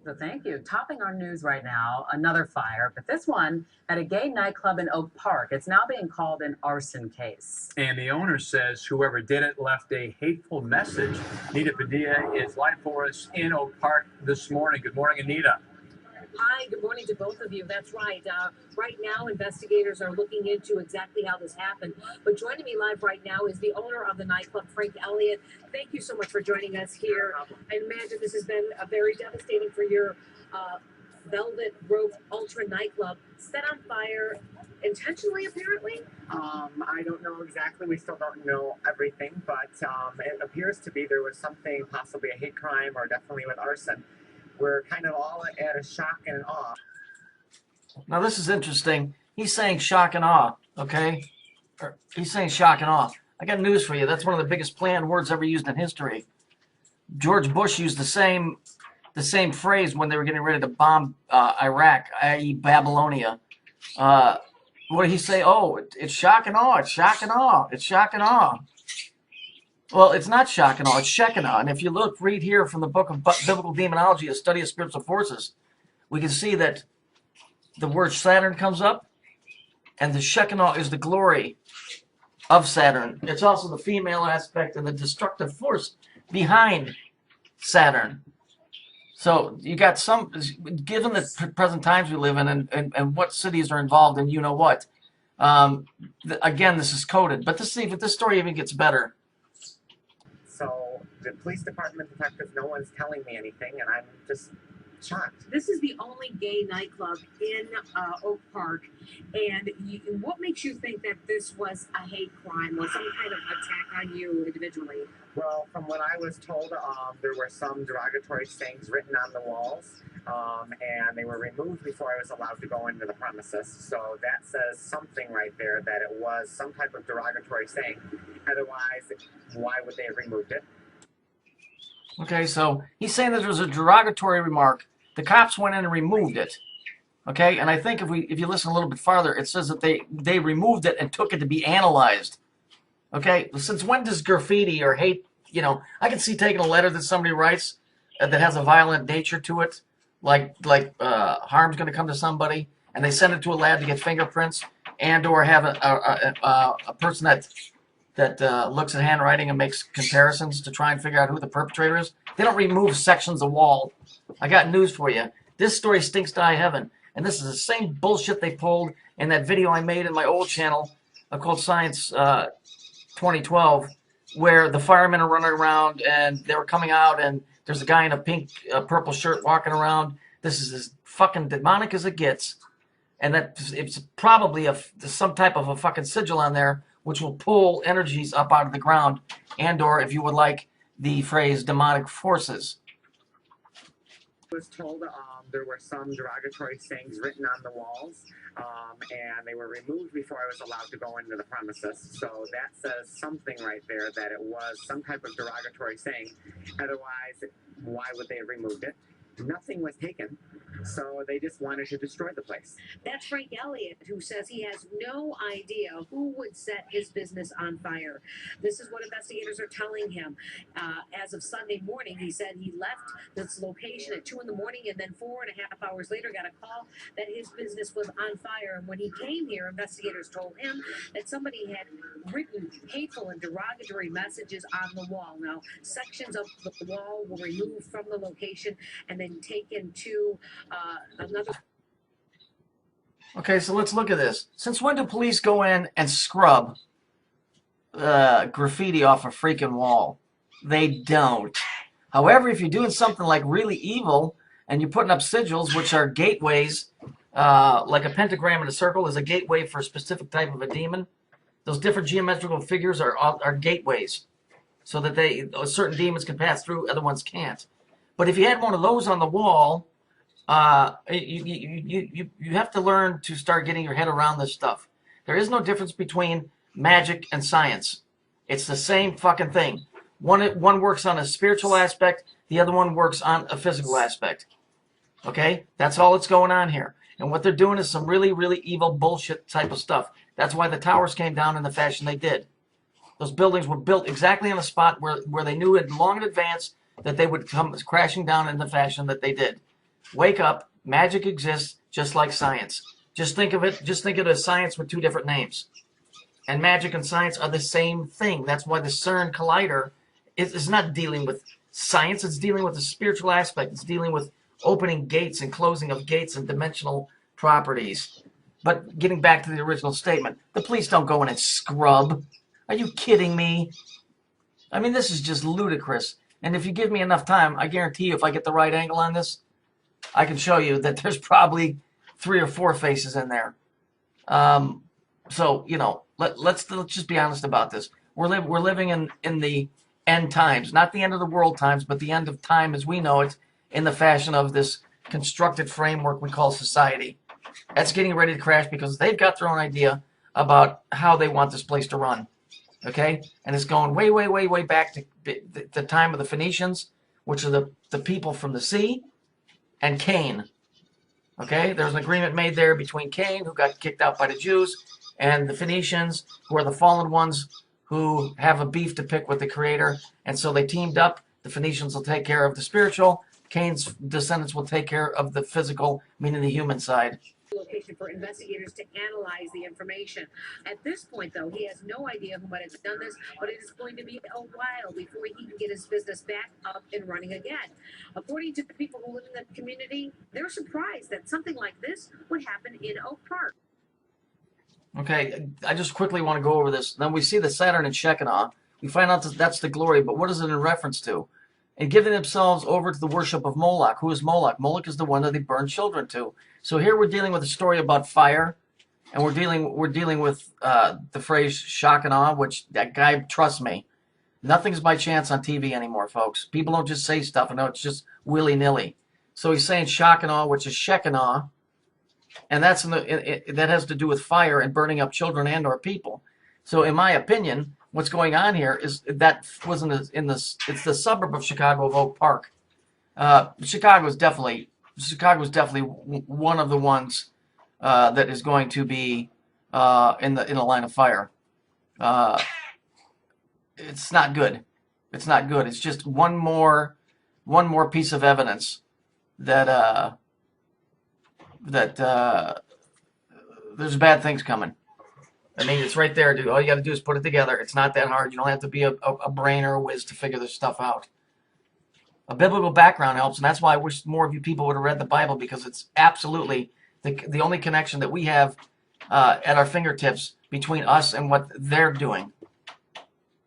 So thank you. Topping our news right now, another fire, but this one at a gay nightclub in Oak Park. It's now being called an arson case. And the owner says whoever did it left a hateful message. Anita Padilla is live for us in Oak Park this morning. Good morning, Anita. Hi, good morning to both of you. That's right. Right now, investigators are looking into exactly how this happened. But joining me live right now is the owner of the nightclub, Frank Elliott. Thank you so much for joining us here. I imagine this has been very devastating for your Velvet Rope Ultra nightclub, set on fire intentionally, apparently. I don't know exactly. We still don't know everything, but it appears to be there was something, possibly a hate crime or definitely with arson. We're kind of all at a shock and awe. Now this is interesting. He's saying shock and awe, okay? He's saying shock and awe. I got news for you. That's one of the biggest planned words ever used in history. George Bush used the same phrase when they were getting ready to bomb Iraq, i.e. Babylonia. What did he say? Oh, it's shock and awe. It's shock and awe. It's shock and awe. Well, it's not shock and awe. It's Shekinah. And if you read here from the book of Biblical Demonology, a study of spiritual forces, we can see that the word Saturn comes up, and the Shekinah is the glory of Saturn. It's also the female aspect and the destructive force behind Saturn. So you got some, given the present times we live in and what cities are involved in, you know what. Again, this is coded. But this story even gets better. So the police department detectives, no one's telling me anything, and I'm just shocked. This is the only gay nightclub in Oak Park, and what makes you think that this was a hate crime or some kind of attack on you individually? Well, from what I was told, there were some derogatory sayings written on the walls, and they were removed before I was allowed to go into the premises. So that says something right there, that it was some type of derogatory saying. Otherwise, why would they have removed it? Okay, so he's saying that there was a derogatory remark. The cops went in and removed it. Okay, and I think if you listen a little bit farther, it says that they removed it and took it to be analyzed. Okay, since when does graffiti or hate, I can see taking a letter that somebody writes that has a violent nature to it, like harm's going to come to somebody, and they send it to a lab to get fingerprints, and or have a person that looks at handwriting and makes comparisons to try and figure out who the perpetrator is. They don't remove sections of wall. I got news for you. This story stinks to high heaven, and this is the same bullshit they pulled in that video I made in my old channel called Science 2012, where the firemen are running around and they were coming out, and there's a guy in a purple shirt walking around. This is as fucking demonic as it gets, and that it's probably some type of a fucking sigil on there which will pull energies up out of the ground, and or, if you would like the phrase, demonic forces. I was told there were some derogatory sayings written on the walls, and they were removed before I was allowed to go into the premises. So that says something right there, that it was some type of derogatory saying. Otherwise, why would they have removed it? Nothing was taken, so they just wanted to destroy the place. That's Frank Elliott, who says he has no idea who would set his business on fire. This is what investigators are telling him. As of Sunday morning, he said he left this location at 2 in the morning, and then 4.5 hours later got a call that his business was on fire. And when he came here, investigators told him that somebody had written hateful and derogatory messages on the wall. Now, sections of the wall were removed from the location and then taken to another. Okay, so let's look at this. Since when do police go in and scrub graffiti off a freaking wall? They don't. However, if you're doing something like really evil and you're putting up sigils, which are gateways, like a pentagram and a circle is a gateway for a specific type of a demon. Those different geometrical figures are gateways, so that certain demons can pass through, other ones can't. But if you had one of those on the wall, you have to learn to start getting your head around this stuff. There is no difference between magic and science. It's the same fucking thing. One works on a spiritual aspect, the other one works on a physical aspect. Okay? That's all that's going on here. And what they're doing is some really, really evil bullshit type of stuff. That's why the towers came down in the fashion they did. Those buildings were built exactly on a spot where they knew long in advance that they would come crashing down in the fashion that they did. Wake up. Magic exists just like science. Just think of it as science with two different names. And magic and science are the same thing. That's why the CERN collider is not dealing with science. It's dealing with the spiritual aspect. It's dealing with opening gates and closing of gates and dimensional properties. But getting back to the original statement, the police don't go in and scrub. Are you kidding me? I mean, this is just ludicrous. And if you give me enough time, I guarantee you, if I get the right angle on this, I can show you that there's probably 3 or 4 faces in there. So, you know, let's just be honest about this. We're living in the end times, not the end of the world times, but the end of time as we know it, in the fashion of this constructed framework we call society. That's getting ready to crash because they've got their own idea about how they want this place to run. Okay? And it's going way, way, way, way back to the time of the Phoenicians, which are the people from the sea, and Cain. Okay? There's an agreement made there between Cain, who got kicked out by the Jews, and the Phoenicians, who are the fallen ones who have a beef to pick with the Creator. And so they teamed up. The Phoenicians will take care of the spiritual. Cain's descendants will take care of the physical, meaning the human side. Location for investigators to analyze the information. At this point, though, he has no idea who might have done this, but it is going to be a while before he can get his business back up and running again. According to the people who live in the community, they're surprised that something like this would happen in Oak Park. Okay, I just quickly want to go over this. Then we see the Saturn in Shekinah. We find out that that's the glory, but what is it in reference to? And giving themselves over to the worship of Moloch. Who is Moloch? Moloch is the one that they burn children to. So here we're dealing with a story about fire, and we're dealing with the phrase shock and awe, which that guy, trust me, nothing's by chance on TV anymore, folks. People don't just say stuff and it's just willy-nilly. So he's saying shock and awe, which is Shekinah, and that's that has to do with fire and burning up children and or people. So in my opinion, what's going on here is that was it's the suburb of Chicago of Oak Park. Chicago was definitely one of the ones that is going to be in the line of fire. It's not good. It's not good. It's just one more piece of evidence that there's bad things coming. I mean, it's right there, dude. All you got to do is put it together. It's not that hard. You don't have to be a brain or a whiz to figure this stuff out. A biblical background helps, and that's why I wish more of you people would have read the Bible, because it's absolutely the only connection that we have at our fingertips between us and what they're doing.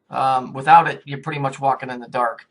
Without it, you're pretty much walking in the dark.